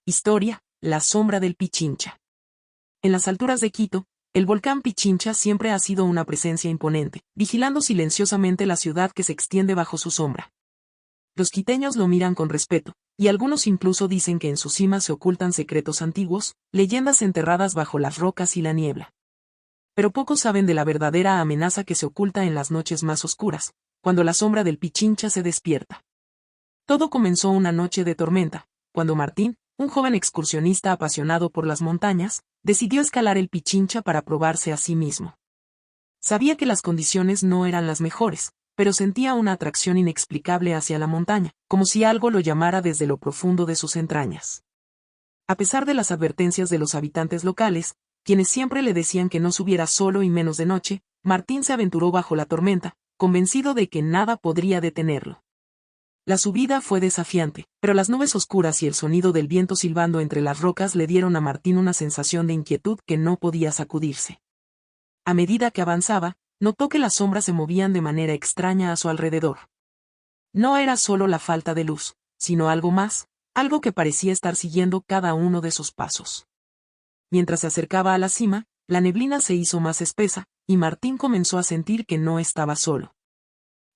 Historia: la sombra del Pichincha. En las alturas de Quito, el volcán Pichincha siempre ha sido una presencia imponente, vigilando silenciosamente la ciudad que se extiende bajo su sombra. Los quiteños lo miran con respeto, y algunos incluso dicen que en su cima se ocultan secretos antiguos, leyendas enterradas bajo las rocas y la niebla. Pero pocos saben de la verdadera amenaza que se oculta en las noches más oscuras, cuando la sombra del Pichincha se despierta. Todo comenzó una noche de tormenta, cuando Martín, un joven excursionista apasionado por las montañas, decidió escalar el Pichincha para probarse a sí mismo. Sabía que las condiciones no eran las mejores, pero sentía una atracción inexplicable hacia la montaña, como si algo lo llamara desde lo profundo de sus entrañas. A pesar de las advertencias de los habitantes locales, quienes siempre le decían que no subiera solo y menos de noche, Martín se aventuró bajo la tormenta, convencido de que nada podría detenerlo. La subida fue desafiante, pero las nubes oscuras y el sonido del viento silbando entre las rocas le dieron a Martín una sensación de inquietud que no podía sacudirse. A medida que avanzaba, notó que las sombras se movían de manera extraña a su alrededor. No era solo la falta de luz, sino algo más, algo que parecía estar siguiendo cada uno de sus pasos. Mientras se acercaba a la cima, la neblina se hizo más espesa, y Martín comenzó a sentir que no estaba solo.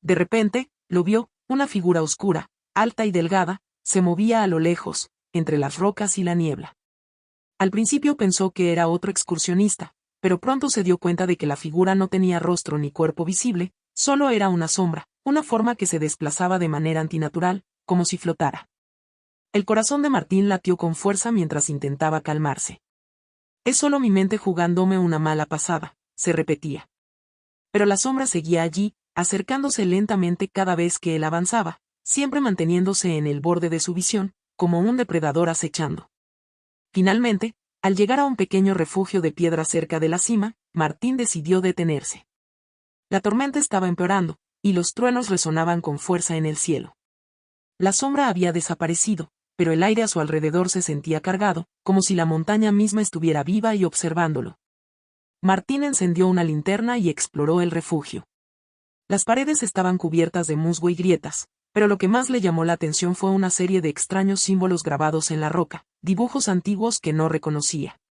De repente, lo vio, una figura oscura, alta y delgada, se movía a lo lejos, entre las rocas y la niebla. Al principio pensó que era otro excursionista, pero pronto se dio cuenta de que la figura no tenía rostro ni cuerpo visible, solo era una sombra, una forma que se desplazaba de manera antinatural, como si flotara. El corazón de Martín latió con fuerza mientras intentaba calmarse. «Es solo mi mente jugándome una mala pasada», se repetía. Pero la sombra seguía allí, acercándose lentamente cada vez que él avanzaba, siempre manteniéndose en el borde de su visión, como un depredador acechando. Finalmente, al llegar a un pequeño refugio de piedra cerca de la cima, Martín decidió detenerse. La tormenta estaba empeorando, y los truenos resonaban con fuerza en el cielo. La sombra había desaparecido, pero el aire a su alrededor se sentía cargado, como si la montaña misma estuviera viva y observándolo. Martín encendió una linterna y exploró el refugio. Las paredes estaban cubiertas de musgo y grietas, pero lo que más le llamó la atención fue una serie de extraños símbolos grabados en la roca, dibujos antiguos que no reconocía.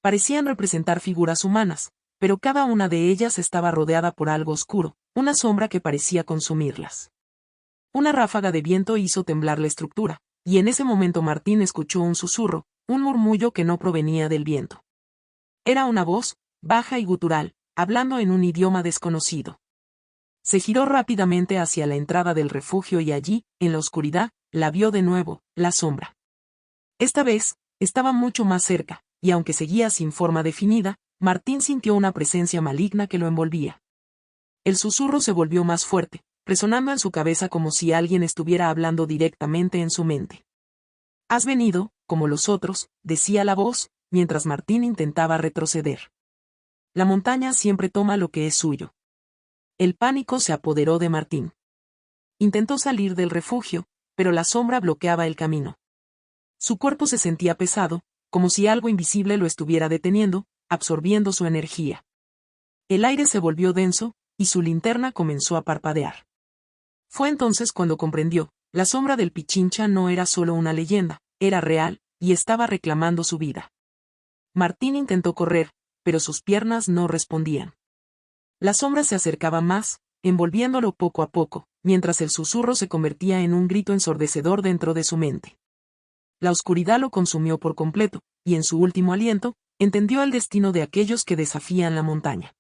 Parecían representar figuras humanas, pero cada una de ellas estaba rodeada por algo oscuro, una sombra que parecía consumirlas. Una ráfaga de viento hizo temblar la estructura, y en ese momento Martín escuchó un susurro, un murmullo que no provenía del viento. Era una voz, baja y gutural, hablando en un idioma desconocido. Se giró rápidamente hacia la entrada del refugio y allí, en la oscuridad, la vio de nuevo, la sombra. Esta vez, estaba mucho más cerca, y aunque seguía sin forma definida, Martín sintió una presencia maligna que lo envolvía. El susurro se volvió más fuerte, resonando en su cabeza como si alguien estuviera hablando directamente en su mente. «Has venido, como los otros», decía la voz, mientras Martín intentaba retroceder. La montaña siempre toma lo que es suyo. El pánico se apoderó de Martín. Intentó salir del refugio, pero la sombra bloqueaba el camino. Su cuerpo se sentía pesado, como si algo invisible lo estuviera deteniendo, absorbiendo su energía. El aire se volvió denso, y su linterna comenzó a parpadear. Fue entonces cuando comprendió, la sombra del Pichincha no era solo una leyenda, era real, y estaba reclamando su vida. Martín intentó correr, pero sus piernas no respondían. La sombra se acercaba más, envolviéndolo poco a poco, mientras el susurro se convertía en un grito ensordecedor dentro de su mente. La oscuridad lo consumió por completo, y en su último aliento, entendió el destino de aquellos que desafían la montaña.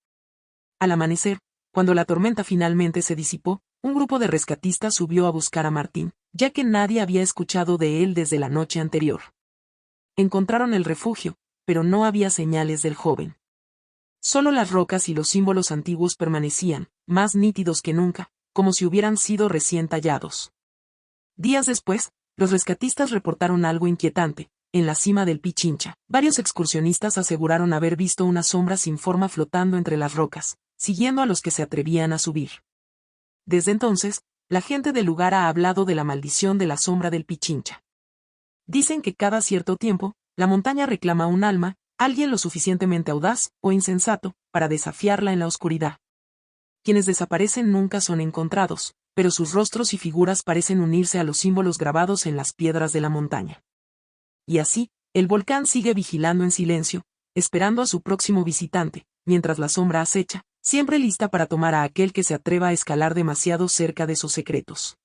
Al amanecer, cuando la tormenta finalmente se disipó, un grupo de rescatistas subió a buscar a Martín, ya que nadie había escuchado de él desde la noche anterior. Encontraron el refugio, pero no había señales del joven. Solo las rocas y los símbolos antiguos permanecían, más nítidos que nunca, como si hubieran sido recién tallados. Días después, los rescatistas reportaron algo inquietante. En la cima del Pichincha, varios excursionistas aseguraron haber visto una sombra sin forma flotando entre las rocas, siguiendo a los que se atrevían a subir. Desde entonces, la gente del lugar ha hablado de la maldición de la sombra del Pichincha. Dicen que cada cierto tiempo, la montaña reclama un alma, alguien lo suficientemente audaz o insensato, para desafiarla en la oscuridad. Quienes desaparecen nunca son encontrados, pero sus rostros y figuras parecen unirse a los símbolos grabados en las piedras de la montaña. y así, el volcán sigue vigilando en silencio, esperando a su próximo visitante, mientras la sombra acecha, siempre lista para tomar a aquel que se atreva a escalar demasiado cerca de sus secretos.